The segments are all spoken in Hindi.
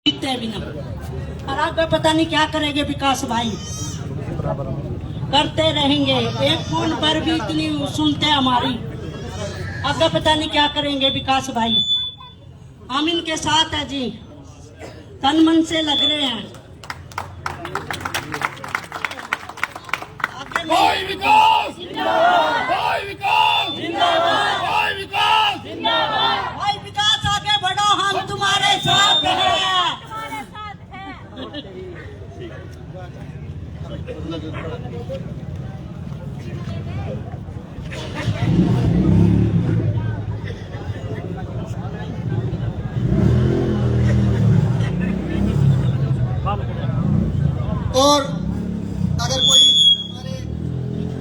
जीतते भी ना। और आगे पता नहीं क्या करेंगे विकास भाई, करते रहेंगे। एक फोन पर भी इतनी सुनते हमारी, आगे पता नहीं क्या करेंगे विकास भाई। हम इनके साथ है जी, तन मन से लग रहे हैं। भाई विकास जिंदाबाद, भाई विकास जिंदाबाद, भाई विकास जिंदाबाद। भाई विकास आगे बढ़ो, हम तुम्हारे साथ हैं। और अगर कोई हमारे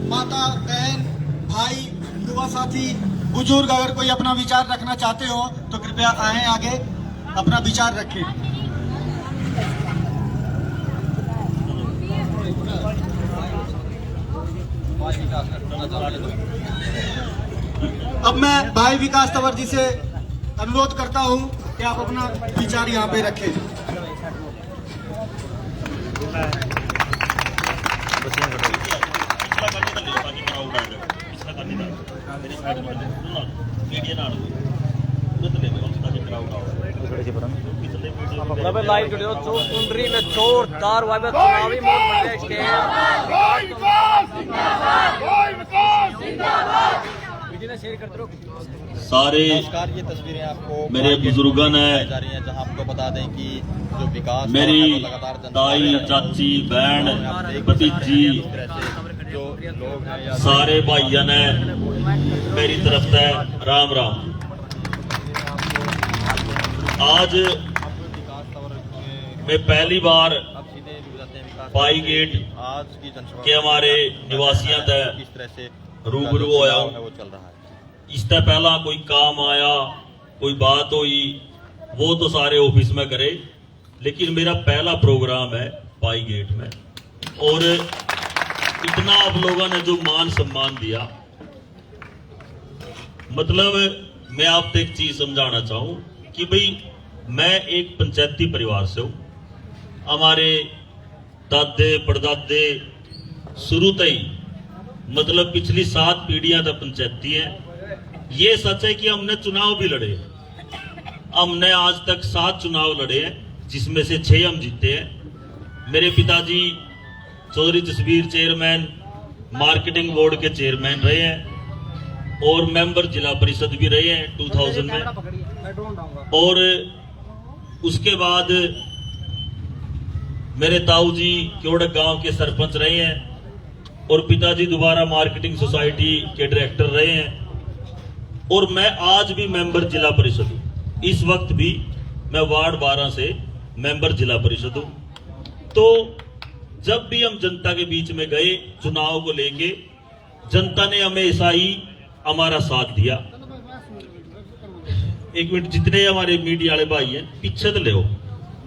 माता बहन भाई युवा साथी बुजुर्ग अगर कोई अपना विचार रखना चाहते हो तो कृपया आए आगे, अपना विचार रखें। अब मैं भाई विकास तंवर जी से अनुरोध करता हूं कि आप अपना विचार यहां पे रखें। लाइव वीडियो कुंडरी में जोरदार चुनावी मोड भाई विकास जिंदाबाद, भाई विकास जिंदाबाद। शेयर करते रहो। सारे नमस्कार, ये तस्वीरें आपको मेरे बुजुर्गन है, जा रही हैं जहां आपको बता दें कि जो विकास मेरी लगातार ताई चाची बहन भतीजी जो लोग हैं या सारे भाईजन है, मेरी तरफ से राम राम। आज मैं पहली बार अब सीधे जुड़ जाते हैं विकास पाई गेट आज की जनसभा के हमारे निवासियों तक किस तरह से रूबरू होया हूं। है वो चल रहा है। इससे पहला कोई काम आया, कोई बात हुई, वो तो सारे ऑफिस में करे, लेकिन मेरा पहला प्रोग्राम है पाई गेट में। और इतना आप लोगों ने जो मान सम्मान दिया, मतलब मैं आपको एक चीज समझाना चाहूं कि भाई मैं एक पंचायती परिवार से हूं। हमारे दादे परदादे शुरू से ही, मतलब पिछली 7 पीढ़ियां तक पंचायती हैं। ये सच है कि हमने चुनाव भी लड़े हैं। हमने आज तक 7 चुनाव लड़े हैं, जिसमें से 6 हम जीते हैं। मेरे पिताजी Chaudhary Jasvir chairman marketing board के चेयरमैन रहे हैं और मेंबर जिला परिषद भी रहे हैं 2000 में। और उसके बाद मेरे ताऊ जी क्योड़क गांव के सरपंच रहे हैं और पिताजी दोबारा मार्केटिंग सोसाइटी के डायरेक्टर रहे हैं। और मैं आज भी मेंबर जिला परिषद हूं। इस वक्त भी मैं वार्ड 12 से मेंबर जिला परिषद हूं। तो जब भी हम जनता के बीच में गए चुनाव को लेके, जनता ने हमेशा ही हमारा साथ दिया। एक मिनट, जितने हमारे मीडिया वाले भाई हैं पीछे तो ले,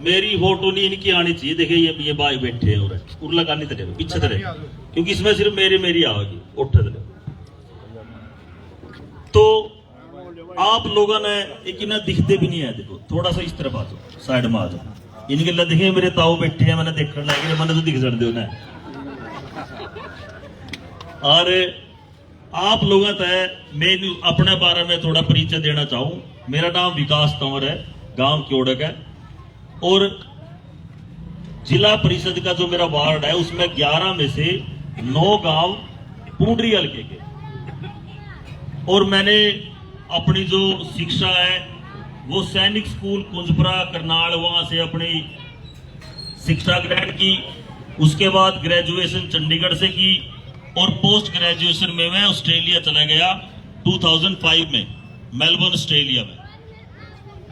मेरी फोटो नहीं इनकी आनी चाहिए। देखिए ये भाई बैठे हैं और उर्ला करनी तो ले, पीछे तो ले, क्योंकि इसमें सिर्फ मेरी आवेगी। उठे तो ले। तो आप लोगों ने एक ना दिखते भी नहीं है, देखो थोड़ा सा इस तरफ आ जाओ, साइड में आ जाओ। इनके लिए देखिए मेरे ताऊ बैठे हैं, मैंने देखने लगे, मैंने तो दिख सकते हो ना। और आप लोगों तय मैं अपने बारे में थोड़ा परिचय देना चाहूं। मेरा नाम विकास तंवर है, गांव क्योड़क है। और जिला परिषद का जो मेरा वार्ड है उसमें 11 में से 9 गांव पुंडरी हल्के के। और मैंने अपनी जो शिक्षा है वो सैनिक स्कूल कुंजपुरा करनाल, वहां से अपनी शिक्षा ग्रहण की। उसके बाद ग्रेजुएशन चंडीगढ़ से की और पोस्ट ग्रेजुएशन में मैं ऑस्ट्रेलिया चला गया 2005 में, मेलबर्न ऑस्ट्रेलिया में।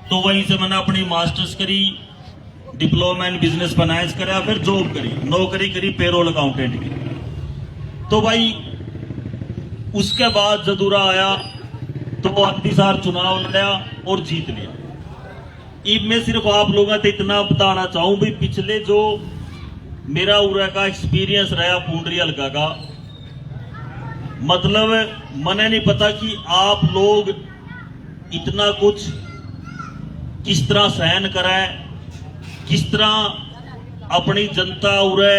तो वहीं से मैंने अपनी मास्टर्स करी, डिप्लोमा इन बिजनेस फाइनेंस करा, फिर जॉब करी, नौकरी करी पेरोल अकाउंटेंट की। तो भाई उसके बाद जदूरा आया तो अगली साल चुनाव लड़ा और जीत लिया। अब मैं सिर्फ आप लोगों से इतना बताना चाहूं भी पिछले जो मेरा उरा का एक्सपीरियंस रहा पुंडरी हल्का का, मतलब मने नहीं पता कि आप लोग इतना कुछ किस तरह सहन कराए किस तरह अपनी जनता उरे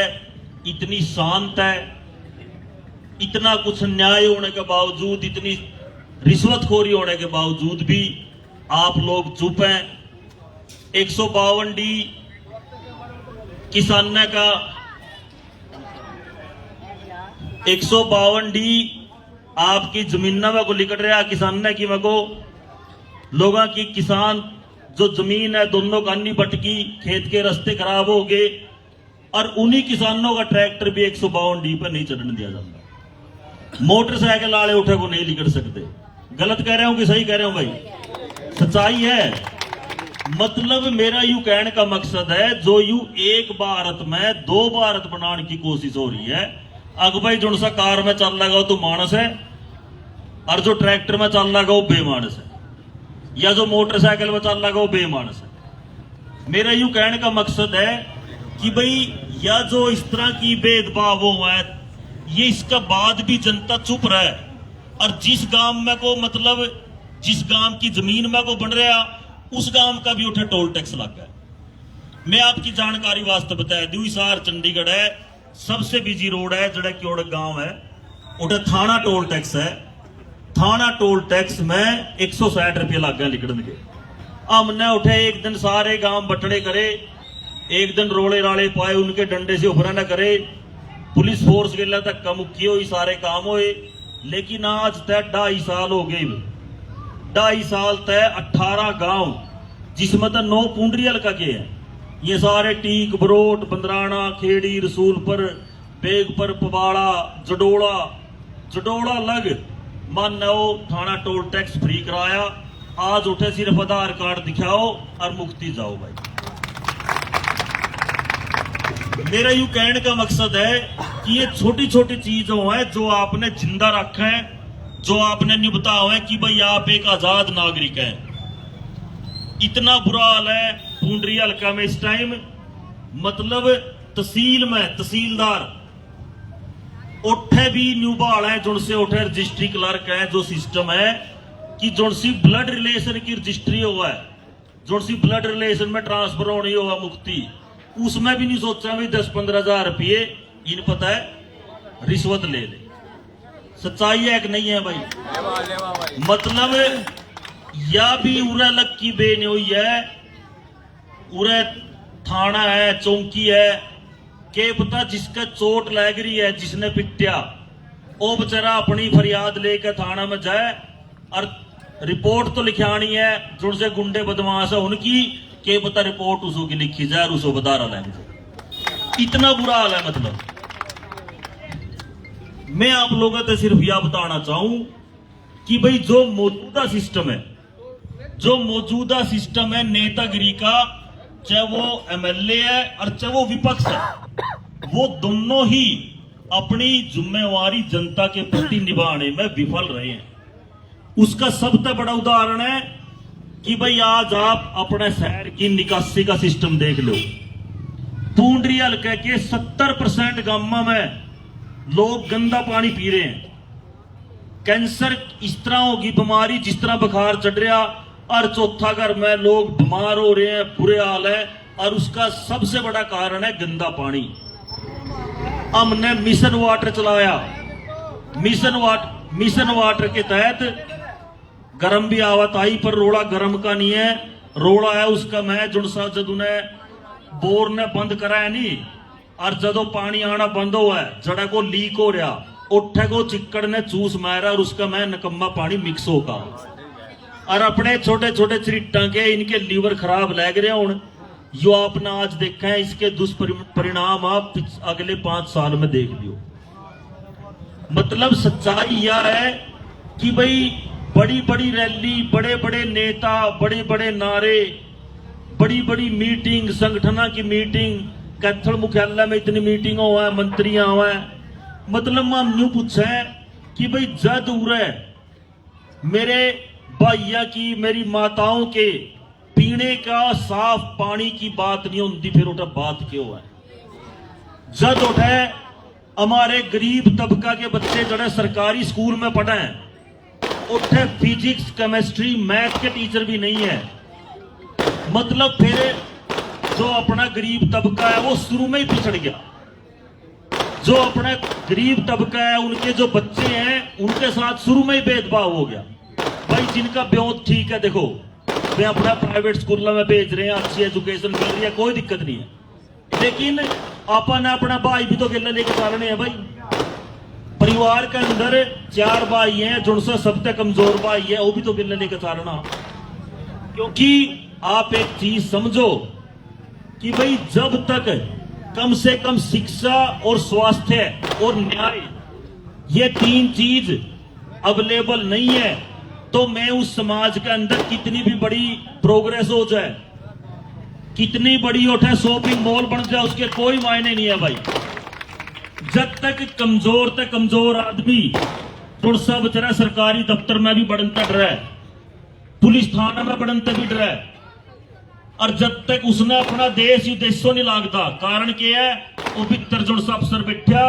इतनी शांत है, इतना कुछ न्याय होने के बावजूद, इतनी रिश्वतखोरी होने के बावजूद भी आप लोग चुप हैं। 152 डी किसानों का 152 डी आपकी जमीन में को लिकट रहा, किसान की मको लोगों की किसान जो जमीन है दोनों कानी बटकी, खेत के रास्ते खराब हो गए और उन्हीं किसानों का ट्रैक्टर भी 152 डी पर नहीं चढ़ने दिया जाता। मोटरसाइकिल वाले उठे को नहीं लिकट सकते। गलत कह रहे हो कि सही कह रहे हो भाई? सच्चाई है। मतलब मेरा यूं कहने का मकसद है, जो यूं एक भारत में दो भारत बनाने की कोशिश हो रही है, अग भाई जो सा कार में चल लगा तो मानस है और जो ट्रैक्टर में चल लगा वो बेमानस है, या जो मोटरसाइकिल में चल लगा वो बेमानस है। मेरा यूं कहने का मकसद है कि भाई या जो इस तरह की भेदभाव हुआ है, ये इसका बाद भी जनता चुप रहे। और जिस गांव में को मतलब जिस गांव की जमीन में को बन रहा, उस गांव का भी उठे टोल टैक्स लग गया। मैं आपकी जानकारी वास्ते बता दूं, हिसार चंडीगढ़ है, सबसे बिजी रोड है, जड़ा क्योड़क गांव है, उठे थाना टोल टैक्स है। थाना टोल टैक्स में 160 रुपये लग गए लिकड़न के। हमने उठे एक दिन सारे गांव बटड़े करे, एक दिन रोले राले पाए, उनके डंडे से उभरा न करे, पुलिस फोर्स गेला तक मुक्की हुई, सारे काम हुए। लेकिन आज तय 2.5 साल हो गए। 2.5 साल तय 18 गांव, जिसमें तो 9 पुंडरी हल्का के हैं, ये सारे टीक, बरोट, बंदराना, खेड़ी, रसूलपुर, बेगपुर, पवाड़ा, जडोड़ा लग मानो थाना टोल टैक्स फ्री कराया। आज उठे सिर्फ आधार कार्ड दिखाओ और मुक्ति जाओ भाई। मेरा यूं कहने का मकसद है कि ये छोटी छोटी चीजों है जो आपने जिंदा रखा है, जो आपने निभता हुआ है कि भाई आप एक आजाद नागरिक हैं। इतना बुरा हाल है पुंडरी हल्का में इस टाइम, मतलब तहसील में तहसीलदार उठे भी न्यूबाल है, जुनसे उठे रजिस्ट्री क्लर्क है। जो सिस्टम है कि जुनसी ब्लड रिलेशन की रजिस्ट्री हुआ है, जुनसी ब्लड रिलेशन में ट्रांसफर होनी हुआ मुक्ति, उसमें भी नहीं सोचा भी 10-15 हजार रुपये इन पता है रिश्वत ले ले। सच्चाई है कि नहीं है भाई? मतलब या भी उरे लग की बेन हुई है, उरे थाना है, चौकी है, के पता जिसका चोट लग रही है, जिसने पिटिया, वो बेचारा अपनी फरियाद लेकर थाना में जाए और रिपोर्ट तो लिखानी है, जुड़से गुंडे बदमाश है उनकी, के पता रिपोर्ट उसो की लिखी जाए और उसो बता रहा है। इतना बुरा हाल है। मतलब मैं आप लोगों को सिर्फ यह बताना चाहूं कि भाई जो मौजूदा सिस्टम है नेतागिरी का, चाहे वो एमएलए है और चाहे वो विपक्ष है, वो दोनों ही अपनी जिम्मेवारी जनता के प्रति निभाने में विफल रहे हैं। उसका सबसे बड़ा उदाहरण है कि भाई आज आप अपने शहर की निकासी का सिस्टम देख लो। पुंडरी हल्के के 70% गांव में लोग गंदा पानी पी रहे हैं। कैंसर इस तरह होगी बीमारी जिस तरह बुखार चढ़ रहा, और चौथा घर में लोग बीमार हो रहे हैं, बुरे हाल है। और उसका सबसे बड़ा कारण है गंदा पानी। हमने मिशन वाटर चलाया। मिशन वाटर के तहत गर्म भी आवत आई, पर रोड़ा गर्म का नहीं है, रोड़ा है उसका मैं जुड़सा जदू ने बोर ने बंद करा है नहीं, और जदों पानी आना बंद हुआ है, जड़ा को लीक हो रहा, उठे को चिक्कड़ ने चूस मारा और उसका मैं नकम्मा पानी मिक्स होगा। और अपने छोटे छोटे चरिटा के इनके लीवर खराब लग रहे हूं, यो आपने आज देखा है, इसके दुष्परिणाम आप अगले 5 साल में देख लियो। मतलब सच्चाई यह है कि भाई बड़ी बड़ी रैली, बड़े बड़े नेता, बड़े बड़े नारे, बड़ी बड़ी मीटिंग, संगठना की मीटिंग, कैथल मुख्यालय में इतनी मीटिंग हुआ है, मंत्रियां हुआ है। मतलब हम यूं पूछे कि भाई जद उरे मेरे भाइया की, मेरी माताओं के पीने का साफ पानी की बात नहीं होती, फिर उठा बात क्यों है? जद उठे हमारे गरीब तबका के बच्चे जड़े सरकारी स्कूल में पढ़े हैं, उठे फिजिक्स, केमिस्ट्री, मैथ के टीचर भी नहीं है। मतलब फिर जो अपना गरीब तबका है वो शुरू में ही पिछड़ गया। जो अपना गरीब तबका है, उनके जो बच्चे हैं, उनके साथ शुरू में ही भेदभाव हो गया। भाई जिनका ब्योत ठीक है, देखो वे अपना प्राइवेट स्कूलों में भेज रहे हैं, अच्छी एजुकेशन मिल रही है, कोई दिक्कत नहीं है। लेकिन अपन अपना भाई भी तो गिल्ला लेके चलने हैं भाई। परिवार के अंदर 4 भाई हैं, जिनसे सबसे कमजोर भाई है, वो भी तो गिल्ला लेके चलना। क्योंकि आप एक चीज समझो कि भाई जब तक कम से कम शिक्षा और स्वास्थ्य और न्याय, ये 3 चीज अवेलेबल नहीं है, तो मैं उस समाज के अंदर कितनी भी बड़ी प्रोग्रेस हो जाए, कितनी बड़ी उठे शॉपिंग मॉल बन जाए, उसके कोई मायने नहीं है भाई। जब तक कमजोर आदमी पुरसा बेचारा सरकारी दफ्तर में भी बढ़ता डर है, पुलिस थाना में बढ़ते भी डर है, और जब तक उसने अपना देश ही देशों नहीं लागता। कारण क्या है, वो भीतर जो अफसर बैठा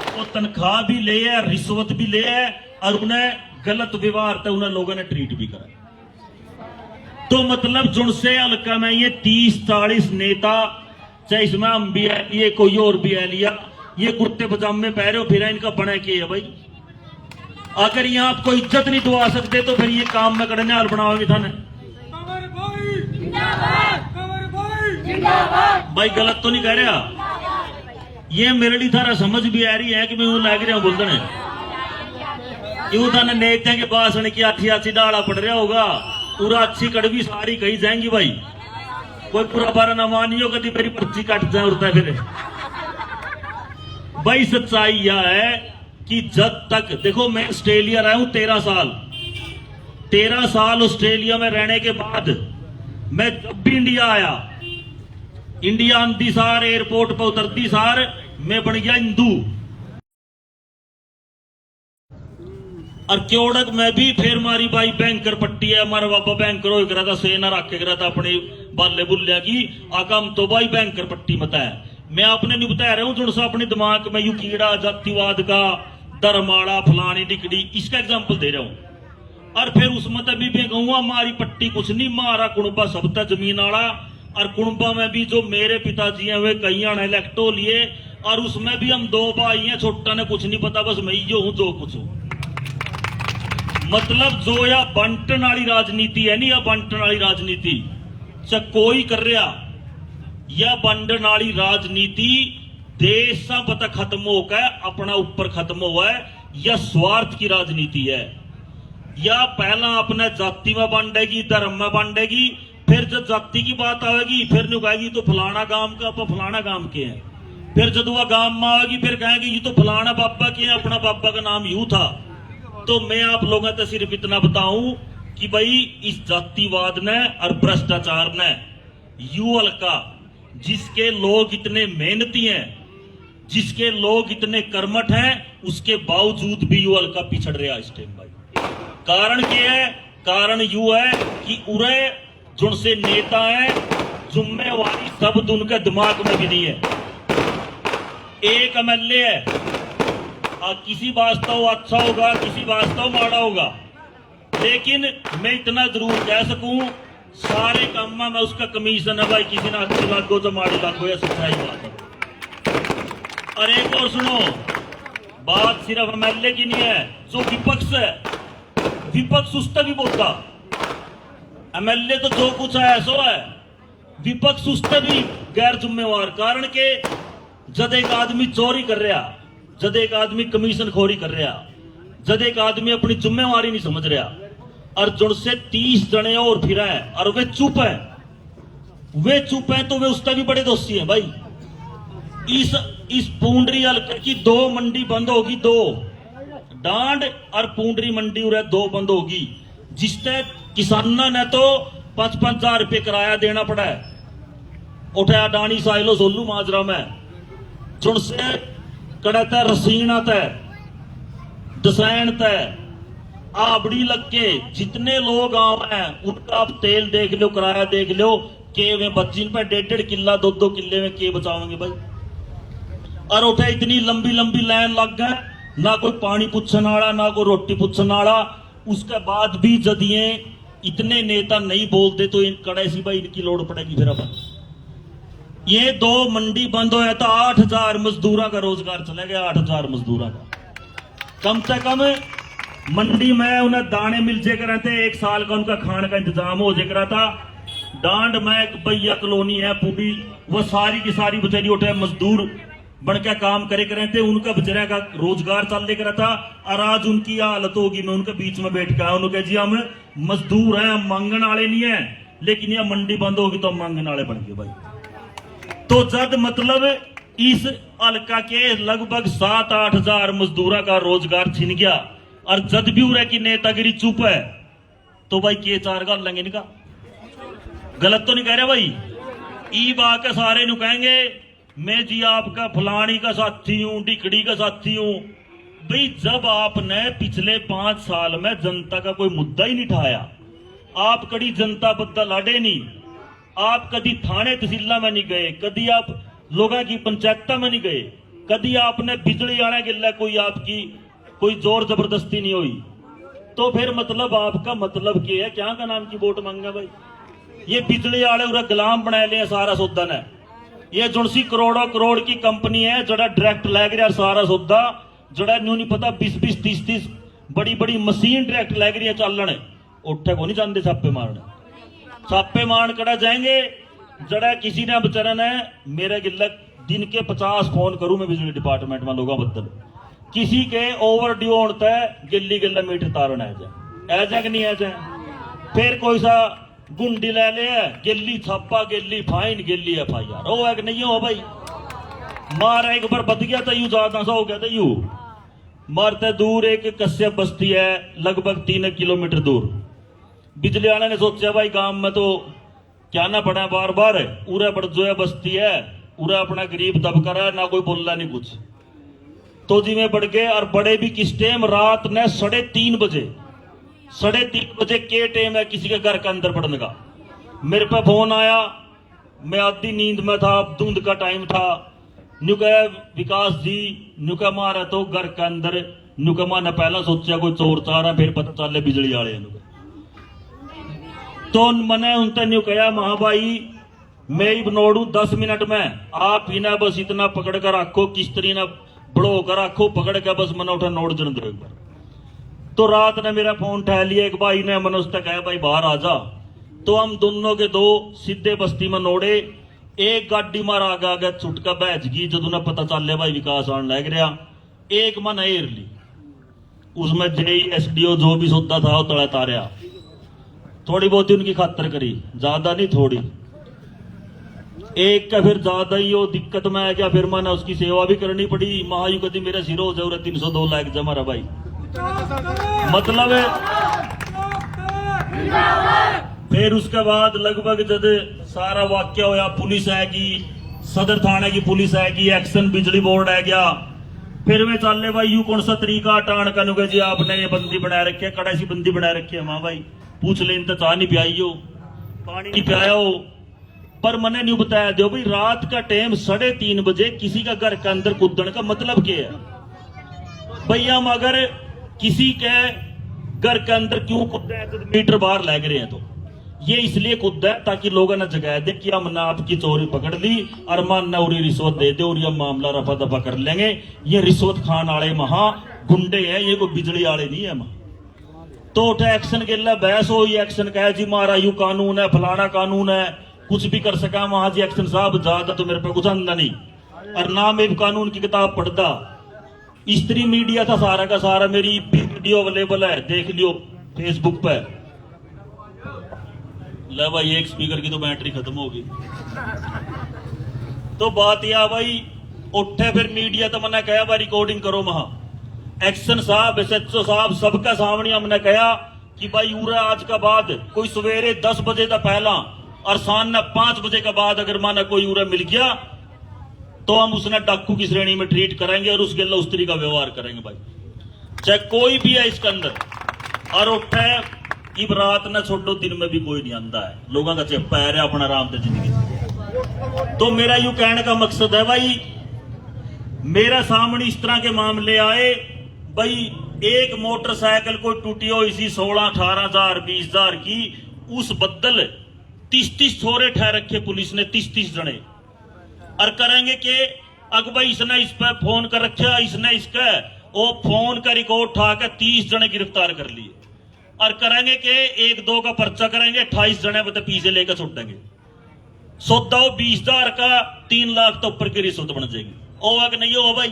वो तनख्वाह भी ले है, रिश्वत भी ले है, और उन्हें गलत व्यवहार था उन्हें लोगों ने ट्रीट भी करा। तो मतलब जुनसे हल्का में ये 30-40 नेता, चाहे इसमें हम भी है, ये कोई और भी है लिया, ये कुर्ते पजामे पहरे हो फिर इनका बने के है भाई। अगर यहाँ आपको इज्जत नहीं दुआ सकते तो फिर ये काम में करने हाल बनाओगे था ना भाई। गलत तो नहीं कह रहा, ये मेरे लिए थारा समझ भी आ रही है कि मैं यूं लग रहा हूं बोलने यूं था नेता के पास की आठी डाला पड़ रहा होगा, पूरा अच्छी कड़वी सारी कही जाएंगी भाई। कोई पूरा बारा ना मानियो कभी मेरी पर्ची कट जाए उड़ता है फिर भाई। सच्चाई यह है कि जब तक देखो, मैं ऑस्ट्रेलिया रहा हूं 13 साल ऑस्ट्रेलिया में रहने के बाद मैं जब भी इंडिया आया, इंडिया आंदी सार एयरपोर्ट पर उतरती सार मैं बन गया हिंदू। और क्योड़क में भी फिर मारी भाई बैंकर पट्टी है, हमारा बाबा बैंकर हो करा था, सेना रख के करा था अपने बाले बुल्ले की आकाम, तो भाई बैंकर पट्टी मत है। मैं आपने नहीं बता रहा हूं जो सा अपने दिमाग में यू कीड़ा जातिवाद का धर्माड़ा फलानी डिकड़ी, इसका एग्जाम्पल दे रहा हूं। और फिर उसमें तभी भी कहूंगा हमारी पट्टी कुछ नहीं, मारा कुणबा सब तक जमीन आड़ा, और कुणबा में भी जो मेरे पिताजी हैं वे कई आने इलेक्टो लिए, और उसमें भी हम 2 भाई हैं, छोटा ने कुछ नहीं पता, बस मैं जो हूं जो कुछ हूं। मतलब जो या बंटन वाली राजनीति है नहीं, या बंटन वाली राजनीति चाहे कोई कर रहा, या बंटन वाली राजनीति देश सा पता खत्म होकर अपना ऊपर खत्म हुआ है, या स्वार्थ की राजनीति है। या पहला अपने जाति में बांटेगी, धर्म में बांटेगी, फिर जब जाति की बात आएगी फिर नहीं कहेगी तो फलाना गांव का, आप फलाना गांव के हैं। फिर जब वह गांव में आएगी फिर कहेंगे ये तो फलाना बाबा के हैं, अपना बाबा का नाम यूं था। तो मैं आप लोगों को सिर्फ इतना बताऊं कि भाई इस जातिवाद ने और भ्रष्टाचार ने यू हल्का, जिसके लोग इतने मेहनती हैं, जिसके लोग इतने कर्मठ हैं, उसके बावजूद भी यू हल्का पिछड़ रहा इस टाइम भाई। कारण क्या है? कारण यू है कि उरे जिनसे नेता है जिम्मेवारी सब उनके दिमाग में भी नहीं है। एक एमएलए है, किसी वास्तव अच्छा होगा, किसी वास्तव माड़ा होगा, लेकिन मैं इतना जरूर कह सकूं सारे काम में मैं उसका कमीशन है भाई, किसी ने अच्छी लागो तो माड़ी लागो, या सच्चाई बात है। और एक और सुनो, बात सिर्फ एमएलए की नहीं है, जो विपक्ष है, विपक्ष उस तक भी बोलता, एमएलए तो जो कुछ है सो है, विपक्ष उस तक भी गैर जिम्मेवार। कारण के जब एक आदमी चोरी कर रहा, जब एक आदमी कमीशन खोरी कर रहा, जब एक आदमी अपनी जिम्मेवारी नहीं समझ रहा, और जुड़से 30 जने और फिरा है और वे चुप है, वे चुप है, तो वे उसका भी बड़े दोषी हैं भाई। इस पूंडरी हल्के की 2 मंडी बंद होगी, 2 डांड और पूंडरी मंडी उरे 2 बंद होगी, जिससे किसानों ने तो 5-5 हजार रुपये किराया देना पड़ा है। उठाया डाणी साइलो सोलू माजरा में जुड़से कड़ता रसीना तय दसैन तय आबड़ी लग के जितने लोग आए हैं उनका आप तेल देख लो, किराया देख लो, के वे बच्ची पे 1.5 किला 2-2 किले में के बचाओगे भाई। और उठे इतनी लंबी लंबी लाइन लग गए, ना कोई पानी पूछने वाला, ना कोई रोटी पूछने वाला। उसके बाद भी जब ये इतने नेता नहीं बोलते तो इन कड़े सी भाई इनकी लोड़ पड़ेगी फिर अपन। ये 2 मंडी बंद होया तो 8,000 मजदूरों का रोजगार चला गया। 8,000 मजदूरों का कम से कम मंडी में उन्हें दाने मिल जे करा थे, 1 साल का उनका खाने का इंतजाम हो जे करा था। डांड में एक भैया कॉलोनी है पूरी, वो सारी की सारी बेचारी उठे मजदूर बन के काम करे करे थे, उनका बेचारा का रोजगार चल ले करा था। और आज उनकी हालत होगी, मैं उनके बीच में बैठ के आया, उन्होंने कहा जी हम मजदूर हैं, हम मांगने वाले नहीं है, लेकिन यह मंडी बंद होगी तो हम मांगने वाले बन गए भाई। तो जब मतलब इस हल्का के लगभग 7-8 हजार मजदूरों का रोजगार छिन गया, और जद भी उरे की नेतागिरी चुप है, तो भाई के 4 गाल लेंगे इनका। गलत तो नहीं कह रहे भाई। ई बात के सारे नु कहेंगे मैं जी आपका फलानी का साथी हूं, डिकड़ी का साथी हूं। भाई जब आपने पिछले 5 साल में जनता का कोई मुद्दा ही नहीं उठाया, आप कड़ी जनता बद्दल लड़े नहीं, आप कभी थाने तहसील में नहीं गए, कभी आप लोगों की पंचायत में नहीं गए, कभी आपने बिजली आने के लिए कोई आपकी कोई जोर जबरदस्ती नहीं हुई, तो फिर मतलब आपका मतलब क्या है? क्या का नाम की वोट मांगे भाई? ये बिजली वाले उरा गुलाम बना लिया सारा सौदा ने। ये जुड़सी करोड़ों करोड़ की कंपनी है जड़ा डायरेक्ट लग रहा सारा सौदा, जड़ा न्यू नहीं पता 20-20, 30-30 बड़ी बड़ी मशीन डायरेक्ट लग रही है चालने। उठे को नहीं जानते छापे मारने, छापे मारन कड़ा जाएंगे। जड़ा किसी ने बेचारा ने मेरे गिल्ला दिन के 50 फोन करूं मैं बिजली डिपार्टमेंट में लोगों बदल, किसी के ओवर ड्यू होता है गिल्ली गिल्ला मीटर तारण आ जाए कि नहीं आ जाए। फिर कोई सा गुंडी ले ले गिल्ली छापा, गिल्ली फाइन, गिल्ली FIR हो है कि नहीं हो भाई। मार एक बार बद गया तो यू ज्यादा सा हो गया था यू। मारते दूर एक कश्यप बस्ती है लगभग 3 किलोमीटर दूर। बिजली वाले ने सोचा भाई गांव में तो क्या ना पड़ा बार बार, उरा बड़ जो है बस्ती है, उरा अपना गरीब दबकर है, ना कोई बोलना नहीं कुछ। तो जी में बढ़ गए, और बड़े भी किस टाइम रात ने 3:30 बजे, 3:30 बजे के टाइम है किसी के घर के अंदर पड़ने का। मेरे पे फोन आया, मैं आधी नींद में था, धुंध का टाइम था। न्यू कहा विकास जी, न्यू कहा मारा तो घर के अंदर, न्यू कहा मैंने पहला सोचा कोई चोर चार है, फिर पता चले बिजली वाले। तो मैंने उनसे न्यू कहा महा भाई मैं ही बनोड़ू 10 मिनट में, आप ही ना बस इतना पकड़ कर रखो, किस तरह ना बड़ो कर रखो, पकड़ के बस मैंने उठा नोट जन दो एक बार। तो रात ने मेरा फोन उठा लिया, एक भाई ने मैंने उससे कहा भाई बाहर आ जा। तो हम दोनों के 2 सीधे बस्ती में नोड़े, एक गाड़ी मार आगे आगे छुटका बैच गई, जदू ने पता चल लिया भाई विकास आने लग रहा। एक मन एर ली, उसमें जेई SDO जो भी सौदा था वो तड़ा तारिया, थोड़ी बहुत ही उनकी खातर करी, ज्यादा नहीं थोड़ी। एक का फिर ज्यादा ही वो दिक्कत में आ गया, फिर मैंने उसकी सेवा भी करनी पड़ी। महायु कदी मेरा सिरो हो जाए 302 लाख जमा रहा भाई, मतलब फिर उसके बाद लगभग जब सारा वाक्य होया, पुलिस आएगी, सदर थाने की पुलिस आएगी, एक्शन बिजली बोर्ड आ गया। फिर वे चल भाई यू कौन सा तरीका हटान का नुके जी आपने ये बंदी बना रखी है, कड़ा सी बंदी बना रखी है। माँ भाई पूछ ले, इनता चाह नहीं पियाई हो, पानी नहीं पियाया हो, पर मैंने नहीं बताया दो भाई रात का टाइम 3:30 बजे किसी का घर के अंदर कूदने का मतलब क्या है। भाई हम अगर किसी के घर के अंदर क्यों कूदे हैं तो मीटर बाहर लग रहे हैं, तो ये इसलिए कूदा है ताकि लोगों ने जगह दे कि हमने आपकी चोरी पकड़ ली और मान ना उरी रिश्वत दे दे और ये मामला रफा दफा कर लेंगे। ये रिश्वत खान वाले महा गुंडे हैं, ये कोई बिजली वाले नहीं है। तो उठे एक्शन के लिए बहस हो, ये एक्शन कहे जी मारा यू कानून है, फलाना कानून है, कुछ भी कर सका वहां जी एक्शन साहब ज्यादा तो मेरे पे कुछ आंदा नहीं, और ना मैं कानून की किताब पढ़ता। स्त्री मीडिया था सारा का सारा, मेरी वीडियो अवेलेबल है, देख लियो फेसबुक पे। ले भाई एक स्पीकर की तो बैटरी खत्म होगी। तो बात यह भाई उठे फिर मीडिया तो मैंने कहा भाई रिकॉर्डिंग करो। महा एक्शन साहब SHO साहब सबका सामने हमने कहा कि भाई उरा आज का बाद कोई सवेरे 10 बजे का पहला और शाम 5 बजे के बाद अगर माना कोई उरा मिल गया तो हम उसने डाकू की श्रेणी में ट्रीट करेंगे और उस गिल्ला उस का व्यवहार करेंगे भाई, चाहे कोई भी है इसके अंदर। और उठे इब रात न छोड़ो दिन में भी कोई नहीं आंदा है, लोगों का चेपा है अपना आराम से जिंदगी। तो मेरा यूं कहने का मकसद है भाई, मेरा सामने इस तरह के मामले आए भाई, एक मोटरसाइकिल कोई टूटी हो इसी 16-18 हजार 20 हजार की, उस बदल 30-30 छोरे ठहर रखे पुलिस ने, 30-30 जने और करेंगे कि अग भाई इसने इस पे फोन कर रखा, इसने इसका वो फोन का रिकॉर्ड उठा के 30 जने गिरफ्तार कर लिए और करेंगे कि 1-2 का पर्चा करेंगे, 28 जने बता पीछे लेकर छुट देंगे। सौदा 20,000 का 3 लाख तो ऊपर की रिश्वत बन जाएगी। ओ कि नहीं हो भाई?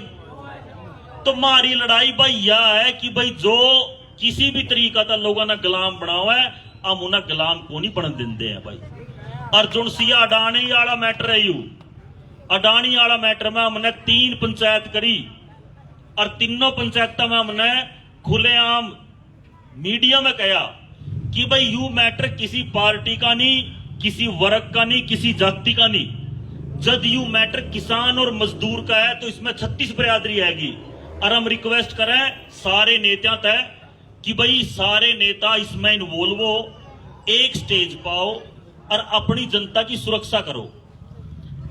तो हमारी लड़ाई भाई यह है कि भाई जो किसी भी तरीका का लोगों ने गुलाम बनावा है, हम उन्हें गुलाम को नहीं बन देंगे हैं भाई। अर्जुन सिंह अडानी वाला मैटर है यू, अडानी वाला मैटर में हमने 3 पंचायत करी और तीनों पंचायतों में हमने खुलेआम मीडिया में कहा कि भाई यू मैटर किसी पार्टी का नहीं, किसी वर्ग का नहीं, किसी जाति का नहीं। जब यू मैटर किसान और मजदूर का है तो इसमें 36 बिरादरी आएगी। और हम रिक्वेस्ट करें सारे नेता तय कि भाई सारे नेता इसमें इन्वॉल्व हो, एक स्टेज पाओ और अपनी जनता की सुरक्षा करो।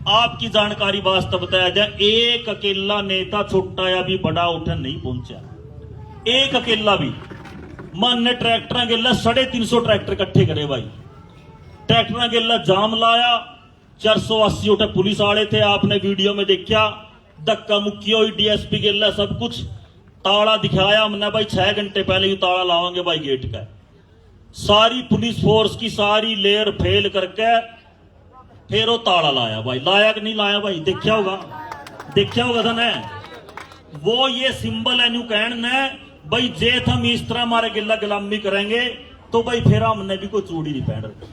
आपकी जानकारी वास्ते बताया जाए, एक अकेला नेता छोटा या भी बड़ा उठन नहीं पहुंचा, एक अकेला भी। मन ने ट्रैक्टर गेला 350 ट्रैक्टर इकट्ठे करे भाई, ट्रैक्टर गेला जाम लाया, 480 उठे पुलिस वाले थे, आपने वीडियो में देखा, धक्का मुक्की हुई, डीएसपी गेला सब कुछ, ताला दिखाया हमने भाई 6 घंटे पहले ही ताला लावांगे भाई गेट का। सारी पुलिस फोर्स की सारी लेयर फेल करके फिर वो ताला लाया भाई। लाया कि नहीं लाया भाई? देखा होगा था ने। वो ये सिंबल है न्यू कहन ने भाई जे हम इस तरह हमारे गिल्ला गुलामी करेंगे तो भाई फिर हमने भी कोई चूड़ी नहीं पहन रखी।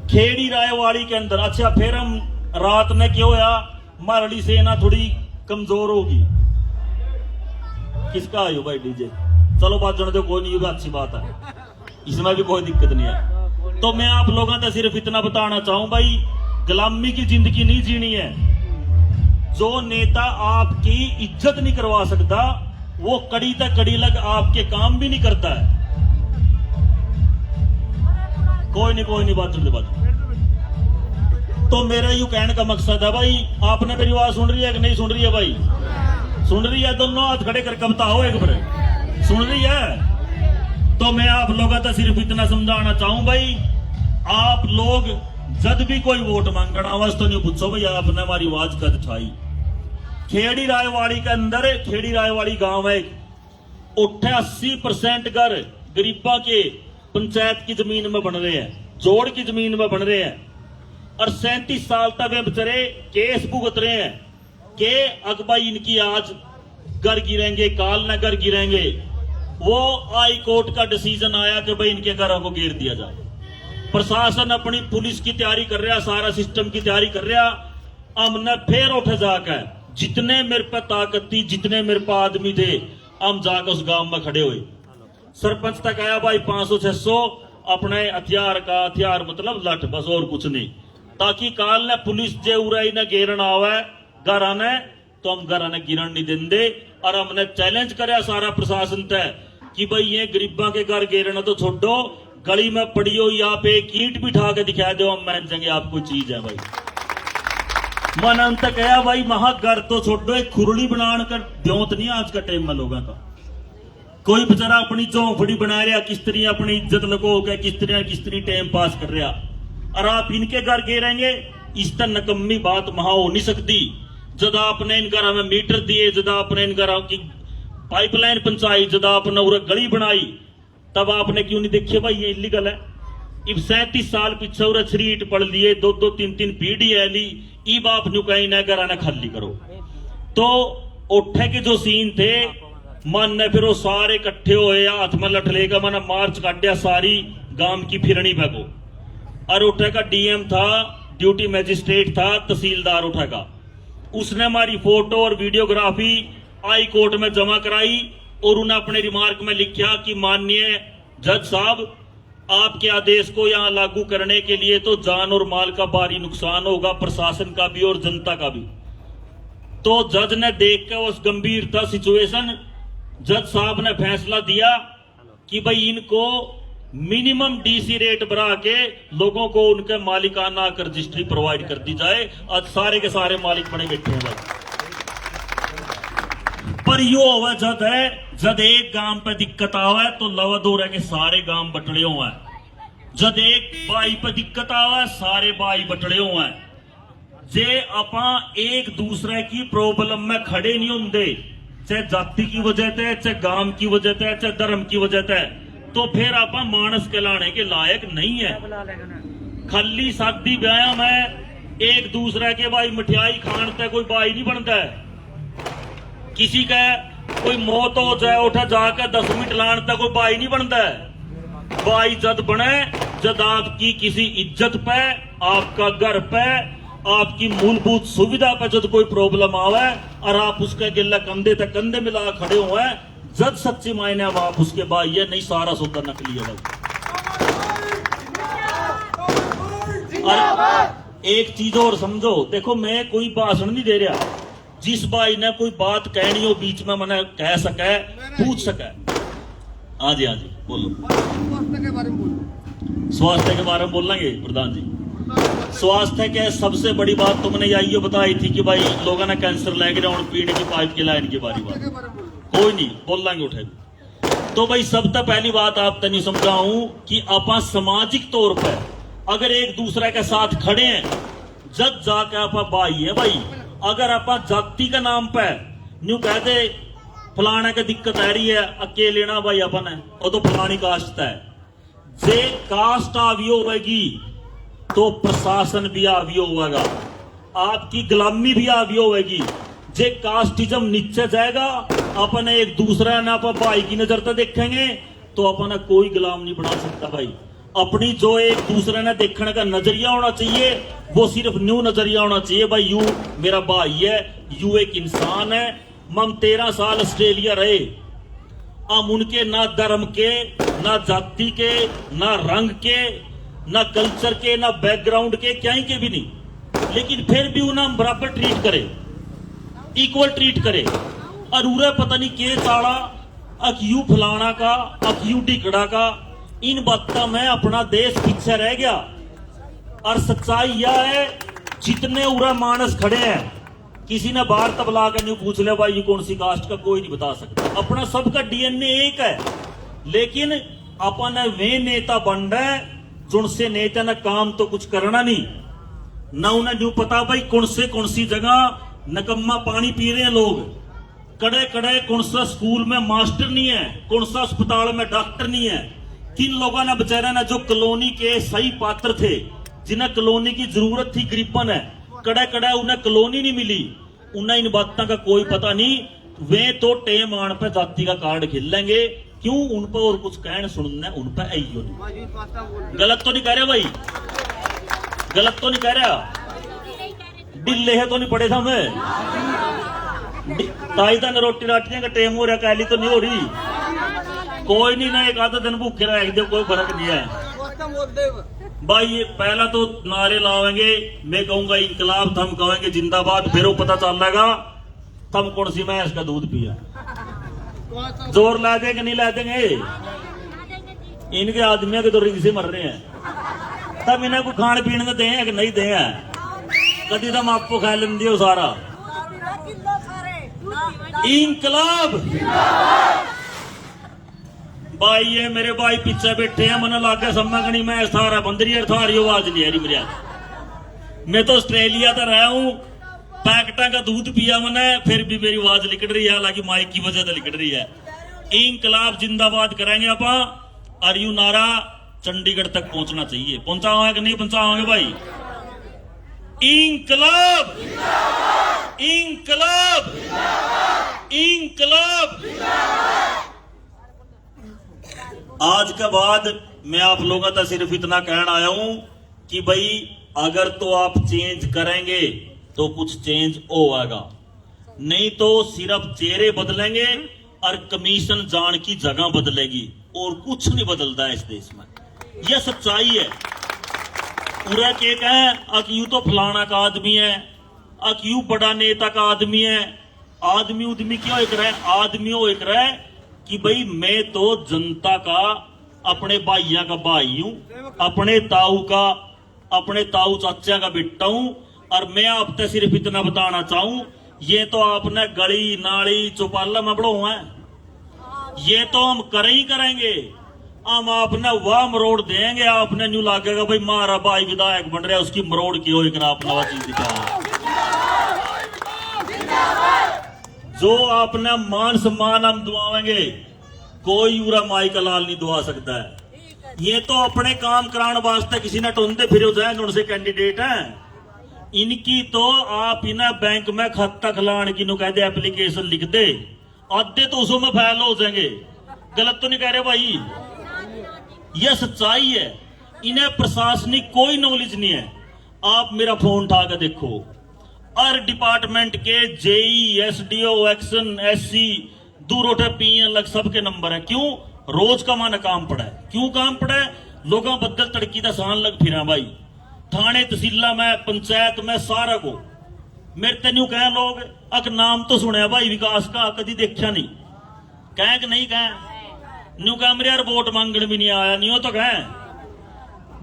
खेड़ी रायवाड़ी के अंदर अच्छा फिर हम रात ने क्यों होया, मरड़ी सेना थोड़ी कमजोर होगी। किसका आयो भाई डीजे? चलो बात जाने दो, कोई नहीं, भी अच्छी बात है, इसमें भी कोई दिक्कत नहीं है। तो मैं आप लोगों को सिर्फ इतना बताना चाहूं भाई, गुलामी की जिंदगी नहीं जीनी है। जो नेता आपकी इज्जत नहीं करवा सकता वो कड़ी तक कड़ी लग आपके काम भी नहीं करता है। कोई नहीं बात सुन बात। तो मेरा यूं कहने का मकसद है भाई, आपने मेरी आवाज सुन रही है कि नहीं सुन रही है भाई? सुन रही है? दोनों हाथ खड़े करके बताओ एक बार, सुन रही है? तो मैं आप लोगों को सिर्फ इतना समझाना चाहूं भाई, आप लोग जब भी कोई वोट मांगना आवाज तो नहीं पूछो भाई आपने हमारी आवाज कद उठाई। खेड़ी रायवाड़ी के अंदर, खेड़ी रायवाड़ी गांव है, 88% घर गरीबा के पंचायत की जमीन में बन रहे हैं, जोड़ की जमीन में बन रहे हैं। और 37 साल तक वे बेचारे केस भुगत रहे हैं कि अगबाई इनकी आज घर गिरेंगे, काल न घर गिरेंगे। वो हाई कोर्ट का डिसीजन आया कि भाई इनके घरों को गिर दिया जाए। प्रशासन अपनी पुलिस की तैयारी कर रहा, सारा सिस्टम की तैयारी कर रहा। हमने फिर उठ जाकर जितने मेरे पे ताकत थी, जितने मेरे पे आदमी थे, हम जाकर उस गांव में खड़े हुए। सरपंच तक आया भाई 500-600 अपने हथियार मतलब लठ, बस और कुछ नहीं, ताकि काल ने पुलिस जे उराई ने घेरन आवे घर आने तो हम घर आने गिरन नहीं देंगे। और हमने चैलेंज कराया सारा प्रशासन तय कि भाई ये गरीबा के घर घेरना तो छोड़ो, गली में पड़ी हो यहाँ पे एक ईंट भी उठा के दिखा दो, हम मान जाएंगे आपको चीज है भाई। मन अंत कहा भाई महा घर तो छोड़ो, एक खुरली बनाने का ब्योत नहीं आज का टाइम में लोगों का। कोई बेचारा अपनी झोंपड़ी बना रहा, किस तरह अपनी इज्जत लगो गया, किस तरह टाइम पास कर रहा, और आप इनके घर घेरेंगे। इस तरह नकम्मी बात महा हो नहीं सकती। जब आपने इन घरों में मीटर दिए, जब आपने इन घरों की पाइपलाइन पहुंचाई, जब आपने उरे गली बनाई, तब आपने क्यों नहीं देखे भाई ये इलीगल है। इब 37 साल पीछे उरे छरीट पड़ लिए, 2-2 3-3 पीढ़ी है ली, इब आप न्यू कहीं न घराना खाली करो। तो उठे के जो सीन थे, मन ने फिर वो सारे इकट्ठे हुए, हाथ में लठ लेकर मैंने मार्च काटिया सारी गांव की फिरनी भगो। और उठे का डीएम था, ड्यूटी मजिस्ट्रेट था, तहसीलदार उठेगा, उसने हमारी फोटो और वीडियोग्राफी हाई कोर्ट में जमा कराई और उन्हें अपने रिमार्क में लिखा कि माननीय जज साहब, आपके आदेश को यहां लागू करने के लिए तो जान और माल का भारी नुकसान होगा, प्रशासन का भी और जनता का भी। तो जज ने देखकर उस गंभीरता सिचुएशन, जज साहब ने फैसला दिया कि भाई इनको मिनिमम डीसी रेट बढ़ा के लोगों को उनके मालिकाना रजिस्ट्री प्रोवाइड कर दी जाए। आज सारे के सारे मालिक बने बैठे हैं भाई। पर यो हुआ जद एक गांव पे दिक्कत आवे तो लवा दौरे के सारे गांव बटड़े हुए। जद एक बाई पे दिक्कत आवे सारे बाई बटड़े हुए। जे ਆਪਾਂ एक दूसरे की प्रॉब्लम में खड़े नहीं होंगे, चाहे जाति की वजह से, चाहे गांव की वजह से, चाहे धर्म की वजह से, तो फिर आप मानस कहलाने के लायक नहीं है। खाली शादी ब्याह में एक दूसरे के भाई मिठाई खान तक कोई भाई नहीं बनता है। किसी का कोई मौत हो जाए उठा जाकर 10 मिनट लाने तक कोई भाई नहीं बनता है। भाई जद बने जद आपकी किसी इज्जत पे, आपका घर पे, आपकी मूलभूत सुविधा पे जब कोई प्रॉब्लम आवे और आप उसके गिल्ला कंधे तक कंधे मिला खड़े हुए, जब सच्ची मायने अब आप उसके भाई है, नहीं सारा सौदा नकली है। और एक चीज और समझो, देखो मैं कोई भाषण नहीं दे रहा, जिस भाई ने कोई बात कहनी हो बीच में मैंने कह सके, पूछ सके। हाँ जी बोलो। स्वास्थ्य के बारे में बोलेंगे प्रधान जी। स्वास्थ्य के सबसे बड़ी बात तुमने यही बताई थी कि भाई लोगों ने कैंसर लग रहा हूं, पीने की पाइप की लाइन की बारी बात कोई नहीं बोलेंगे उठे। तो भाई सबसे पहली बात आप तनी समझाऊं कि आप सामाजिक तौर पर अगर एक दूसरे के साथ खड़े हैं, जब जाके आप भाई है भाई। अगर आप जाति के नाम पे न्यू कहते फलाना की दिक्कत आ रही है, अकेले ना भाई अपन है वो तो फलानी कास्ट है, जे कास्ट आवी होगी तो प्रशासन भी आवी होगा, आपकी गुलामी भी आवी होगी। जे कास्टिज्म नीचे जाएगा, अपन एक दूसरा ना अपन भाई की नजर से देखेंगे तो अपन कोई गुलाम नहीं बना सकता भाई। अपनी जो एक दूसरे ने देखने का नजरिया होना चाहिए वो सिर्फ न्यू नजरिया होना चाहिए भाई, यू मेरा भाई है, यू एक इंसान है। हम 13 साल ऑस्ट्रेलिया रहे, हम उनके ना धर्म के, ना जाति के, ना रंग के, ना कल्चर के, ना बैकग्राउंड के, क्या के भी नहीं, लेकिन फिर भी उन्हें हम बराबर ट्रीट करे, इक्वल ट्रीट करे। और उरे पता नहीं के चाड़ा अक्यू फलाना का, अक्यू टिकड़ा का, इन बातों में अपना देश पीछे रह गया। और सच्चाई यह है, जितने उरा मानस खड़े हैं, किसी ने बाहर तबला कर नहीं पूछ लिया भाई ये कौन सी कास्ट का, कोई नहीं बता सकता। अपना सबका डीएनए एक है, लेकिन अपन वे नेता बन रहे जिनसे नेता ने काम तो कुछ करना नहीं, ना उन्हें न्यू पता भाई कौन सी जगह नकम्मा पानी पी रहे हैं लोग, कड़े कड़े कौन सा स्कूल में मास्टर नहीं है, कौन सा अस्पताल में डॉक्टर नहीं है। किन लोगों ने बेचारे ने जो कॉलोनी के सही पात्र थे, जिन्हें कॉलोनी की जरूरत थी, गरीबन है, कड़े कड़े उन्हें कॉलोनी नहीं मिली, उन्हें इन बातों का कोई पता नहीं। वे तो टेम आन पे जाति का कार्ड खेल लेंगे, क्यों उन पर और कुछ कहना सुनना उन पर आइयो नहीं। गलत तो नहीं कह रहे भाई, गलत तो नहीं कह रहा, डिल्ले है तो नहीं पड़े था मैं, ताई तन रोटी राटियां का टेम हो रहा, कैली तो नहीं हो रही, कोई नहीं ना एक आधा दिन भूखे रह दे, कोई फर्क नहीं है भाई। पहला तो नारे लावेंगे, मैं कहूंगा इंकलाब, थम कहेंगे जिंदाबाद, फिर वो पता चल लेगा थम कौन सी मैं इसका दूध पिया। जोर ला देंगे नहीं ला देंगे, इनके आदमियों के तो रिंग से मर रहे हैं, तब इन्हें को खाने पीने में दें कि नहीं दें, कभी तम आपको खा लेंगे हो सारा। इंकलाब भाई, ये मेरे भाई पीछे बैठे हैं, मन लागे सम्मागणी में सारा बंदरी है, थारी आवाज नहीं आ रही मेरी। मैं तो ऑस्ट्रेलिया तो रहा हूं, पैकेटा का दूध पिया मैंने, फिर भी मेरी आवाज लिकट रही है, हालांकि माइक की वजह से लिकट रही है। इंकलाब जिंदाबाद करेंगे आप, और यू नारा चंडीगढ़ तक पहुंचना चाहिए। पहुंचाओगे कि नहीं पहुंचाओगे भाई? इंकलाब, इंकलाब, इंकलाब। आज के बाद मैं आप लोगों तक सिर्फ इतना कहना आया हूं कि भाई अगर तो आप चेंज करेंगे तो कुछ चेंज होगा, नहीं तो सिर्फ चेहरे बदलेंगे और कमीशन जान की जगह बदलेगी, और कुछ नहीं बदलता है इस देश में। यह सच्चाई है। पूरा के कहें अक्यू तो फलाना का आदमी है, अक्यू बड़ा नेता का आदमी है, आदमी उदमी क्यों एक रहे, आदमी हो एक रहे कि भाई मैं तो जनता का, अपने भाइयों का भाई हूं, अपने ताऊ का, अपने ताऊ चाचा का बेटा हूं। और मैं आपसे सिर्फ इतना बताना चाहूं, ये तो आपने गली नाली चौपाला में बढ़ो है, ये तो हम करे ही करेंगे। हम आपने वह मरोड़ देंगे, आपने न्यू लागेगा भाई मारा भाई विधायक बन रहा है, उसकी मरोड़ की हो, एक आपने वह चीज दिखा। जो आपने मान सम्मान हम दुआवेंगे, कोई उरा माई का लाल नहीं दुआ सकता है। ये तो अपने काम कराने वास्ते किसी ने टोंदे फिर जाए उनसे कैंडिडेट हैं। इनकी तो आप इन्हें बैंक में खाता खिलाने की नु कहते एप्लीकेशन लिख दे, आधे तो उसमें फैल हो जाएंगे। गलत तो नहीं कह रहे भाई, यह सच्चाई है। इन्हें प्रशासनिक कोई नॉलेज नहीं है। आप मेरा फोन उठा कर देखो, हर डिपार्टमेंट के जेई, एसडीओ, एक्शन, एससी, दूरोटे पीएन लग सबके नंबर है। क्यों? रोज का माना काम पड़ा है। क्यों काम पड़ा है? लोगों बदल तड़की का सान लग फिरा भाई, थाने तहसीला में, पंचायत में, सारा को मेरे तेन कह लोग अक नाम तो सुने भाई विकास का, कभी देखा नहीं। कह कि नहीं कह न्यू कह मेरे यार वोट मांगने भी नहीं आया, नहीं हो तो कह।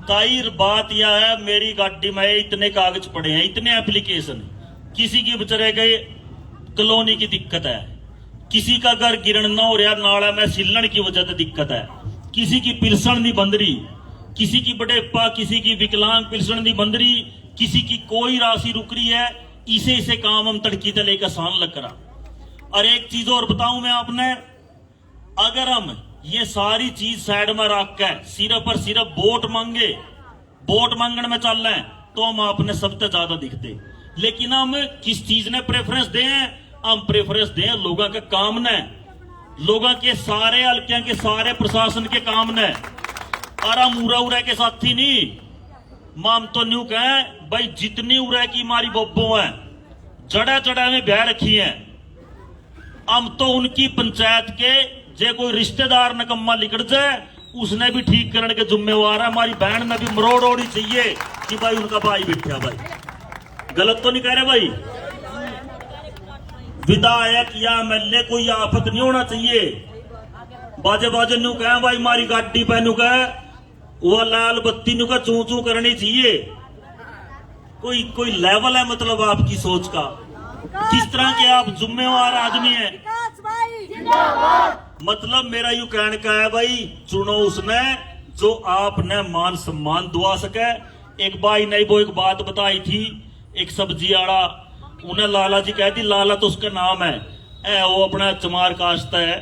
कई बात यह है, मेरी गाड़ी में इतने कागज पड़े हैं, इतने एप्लीकेशन, किसी की बेचारे गए कॉलोनी की दिक्कत है, किसी का घर गिरण न हो रहा नाला में सिलन की वजह से दिक्कत है, किसी की पिलसन नहीं बंद रही, किसी की बड़ेपा, किसी की विकलांग पिलसन नहीं बंद रही, किसी की कोई राशि रुक रही है। इसे काम हम तड़की तले का सान लग करा। और एक चीज और बताऊं मैं आपने, अगर हम ये सारी चीज साइड में रख के सिर्फ और सिर्फ वोट मांगने में चल रहे हैं तो हम आपने सबसे ज्यादा दिखते। लेकिन हम किस चीज ने प्रेफरेंस दे हैं? हम प्रेफरेंस दें लोगों के काम ने, लोगों के सारे हल्कियां के सारे प्रशासन के काम ने। और हम उरा के साथी नहीं, माम तो न्यू कहें भाई जितनी उरा की हमारी बब्बो है जड़ा में ब्याह रखी है, हम तो उनकी पंचायत के जे कोई रिश्तेदार नकम्मा लिकड़ जाए उसने भी ठीक करने के जिम्मेवार है। हमारी बहन में भी मरोड़ होनी चाहिए कि भाई उनका भाई बैठा भाई। गलत तो नहीं कह रहे भाई? विधायक या एमएलए कोई आफत नहीं होना चाहिए। बाजे न्यू कह भाई हमारी गाड़ी पे न्यू कह वो लाल बत्ती न्यू का चू चू करनी चाहिए। कोई लेवल है मतलब आपकी सोच का? किस तरह के आप जिम्मेवार आदमी हैं? मतलब मेरा यू कहने का है भाई, चुनो उसने जो आपने मान सम्मान दुआ सके। एक भाई नहीं वो एक बात बताई थी, एक सब्जी आड़ा उन्हें लाला जी कह दी, लाला तो उसका नाम है, वो अपना चमार काश्त है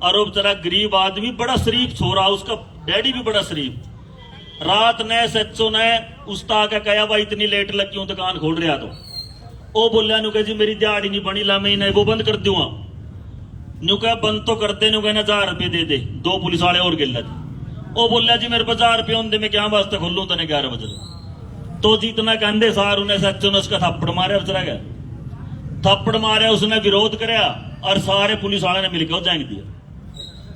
और वो बेचारा गरीब आदमी, बड़ा शरीफ छोरा, उसका डैडी भी बड़ा शरीफ। रात ने सच्चो ने उसका आके कहा भाई इतनी लेट लग क्यों दुकान खोल रहा? तो वो बोलिया नु कह जी मेरी दिहाड़ी नहीं बनी ला, मैं वो बंद कर दूंगा। न्यू कह बंद तो करते न्यू कहना 1000 रुपये दे दे, 2 पुलिस वाले और गिल्ला जी। वो बोलिया जी मेरे पास 1000 रुपये होंगे मैं क्या वास्ते खोलूं तने 11 बजे। तो जितना कहते सार उन्हें सच्चो ने उसका थप्पड़ मारे, बेचारा गया थप्पड़ मारे, उसने विरोध कराया और सारे पुलिस वाले ने मिलकर जैंग दिया।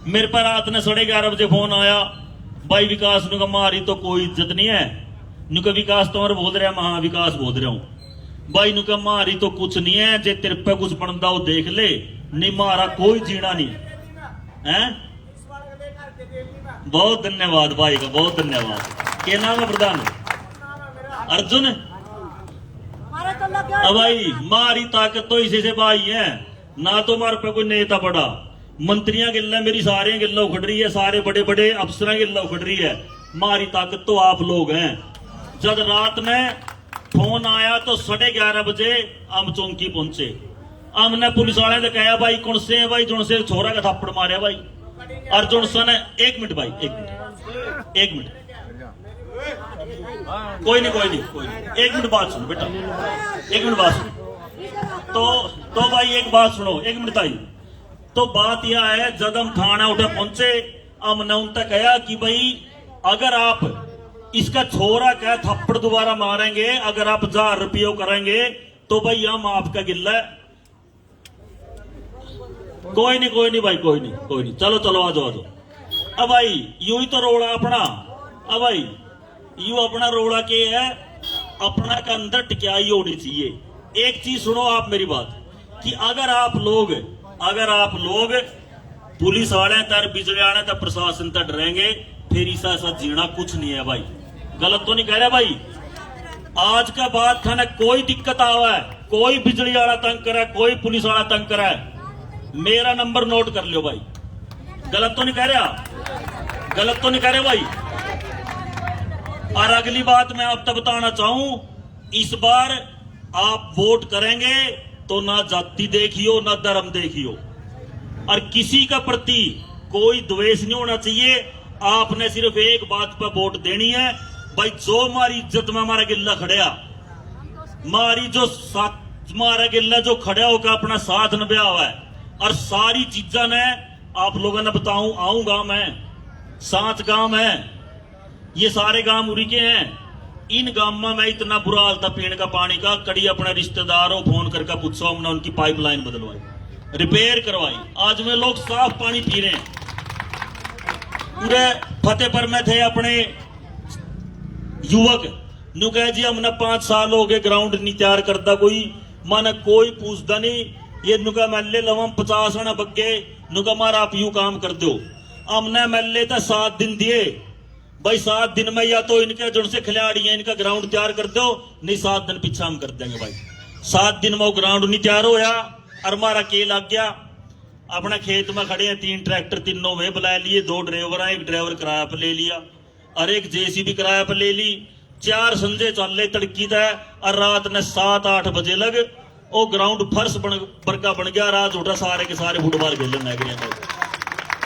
मेरे पर रात ने 11:30 बजे फोन आया, भाई विकास नु हमारी तो कोई इज्जत नहीं है। नु का विकास तुम्हारे बोल रहा, मैं विकास बोल रहा हूं भाई। नु का हमारी तो कुछ नहीं है, जे तेरे पे कुछ बनता वो देख ले, नहीं मारा कोई जीना नहीं है। बहुत धन्यवाद भाई का, बहुत धन्यवाद। क्या नाम है प्रधान? अर्जुन। अब भाई मारी ताकत तो इसी से भाई है ना, तो हमारे पे कोई नेता बड़ा, मंत्रियां गिल्ला मेरी सारे गिल्ला उखड़ रही है, सारे बड़े बड़े अफसर गिल्ला उखड़ रही है। मारी ताकत तो आप लोग हैं। जब रात में फोन आया तो 11:30 बजे हम चौंकी पहुंचे। हमने पुलिस वाले ने कहा भाई कौन से है? भाई जुन से छोरा का थप्पड़ मारे भाई। अर्जुन सन 1 मिनट भाई, 1 मिनट कोई नहीं 1 मिनट बात सुनो बेटा, 1 मिनट बात सुनो। तो भाई एक बात सुनो, 1 मिनट आई। तो बात यह है जब हम थाना उठे पहुंचे, हमने उन तक कहा कि भाई अगर आप इसका छोरा क्या थप्पड़ दोबारा मारेंगे, अगर आप 1000 रुपये करेंगे तो भाई हम आपका गिल्ला है। कोई नहीं भाई, कोई नहीं, चलो आ जाओ। अब भाई यू ही तो रोड़ा अपना। अब भाई यू अपना रोड़ा के है, अपना के अंदर टिकाई होनी चाहिए। एक चीज सुनो आप मेरी बात, कि अगर आप लोग पुलिस वाले तर बिजली आने तक प्रशासन तक डरेंगे, फिर ऐसा जीना कुछ नहीं है भाई। गलत तो नहीं कह रहे भाई? आज का बात था ना, कोई दिक्कत आवा है, कोई बिजली वाला तंग करे, कोई पुलिस वाला तंग करे, मेरा नंबर नोट कर लो भाई। गलत तो नहीं कह रहे भाई? और अगली बात मैं आप तक बताना चाहूं, इस बार आप वोट करेंगे तो ना जाति देखियो ना धर्म देखियो, और किसी का प्रति कोई द्वेष नहीं होना चाहिए। आपने सिर्फ एक बात पर वोट देनी है भाई, जो हमारी इज्जत में हमारा गिल्ला खड़िया, हमारी जो हमारा गिल्ला जो खड़ा होकर अपना साथ निभाया हुआ है, और सारी चीजा ने आप लोगों ने बताऊं, आऊंगा मैं 7 गांव है, ये सारे गांव उरी के हैं। इन गांव में मैं इतना बुरा हाल था पीने का पानी का, कड़ी अपने रिश्तेदारों फोन करके पूछो, हमने उनकी पाइपलाइन बदलवाई, रिपेयर करवाई, आज में लोग साफ पानी पी रहे हैं। पूरे फतेहपुर में थे अपने युवक नु कहे जी हमने 5 साल हो गए ग्राउंड नहीं तैयार करता कोई, माने कोई पूछता नहीं। ये नुका महल्ले लवम 50 आना बग्गे नुका मारा आप यूं काम कर दो। हमने महल्ले था 7 दिन दिए भाई, 7 दिन में या तो इनके जो से खिलाड़ी है इनका ग्राउंड तैयार कर दो, नहीं 7 दिन पीछा हम कर देंगे भाई। 7 दिन में वो ग्राउंड नहीं तैयार होया और हमारा के लग गया। अपने खेत में खड़े हैं 3 ट्रैक्टर, तीनों में बुला लिए, 2 ड्राइवर हैं, 1 ड्राइवर किराया पर ले लिया और 1 जेसीबी किराया पर ले ली। 4 संजे चल रहे तड़की था और रात ने 7-8 बजे लग वो ग्राउंड फर्श बरका बन गया। रात उठा सारे के सारे फुटबॉल खेलने लग गए।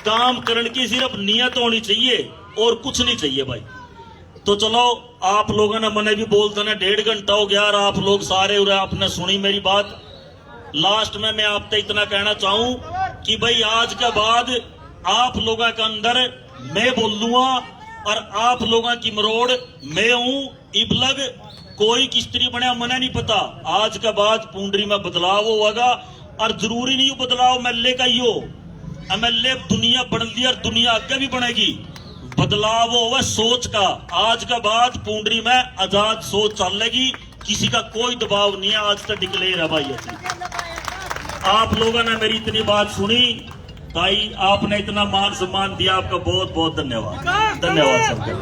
काम करने की सिर्फ नियत होनी चाहिए और कुछ नहीं चाहिए भाई। तो चलो आप लोगों ने मैंने भी बोलते ना 1.5 घंटा हो गया और आप लोग सारे और आपने सुनी मेरी बात। लास्ट में मैं आपसे इतना कहना चाहूं कि भाई आज के बाद आप लोगों के अंदर मैं बोल दूंगा और आप लोगों की मरोड़ मैं हूं। इबलग कोई किस्त्री बने मने नहीं पता। आज के बाद पुंडरी में बदलाव होगा और जरूरी नहीं बदलाव एमएलए का ही हो। एमएलए दुनिया बन ली और दुनिया आगे भी बनेगी। बदलाव होगा सोच का। आज के बाद पुंडरी में आजाद सोच चलेगी, किसी का कोई दबाव नहीं है। आज तक डिक्लेयर है भाई। आप लोगों ने मेरी इतनी बात सुनी ताई, आपने इतना मान सम्मान दिया, आपका बहुत बहुत धन्यवाद। धन्यवाद सबका।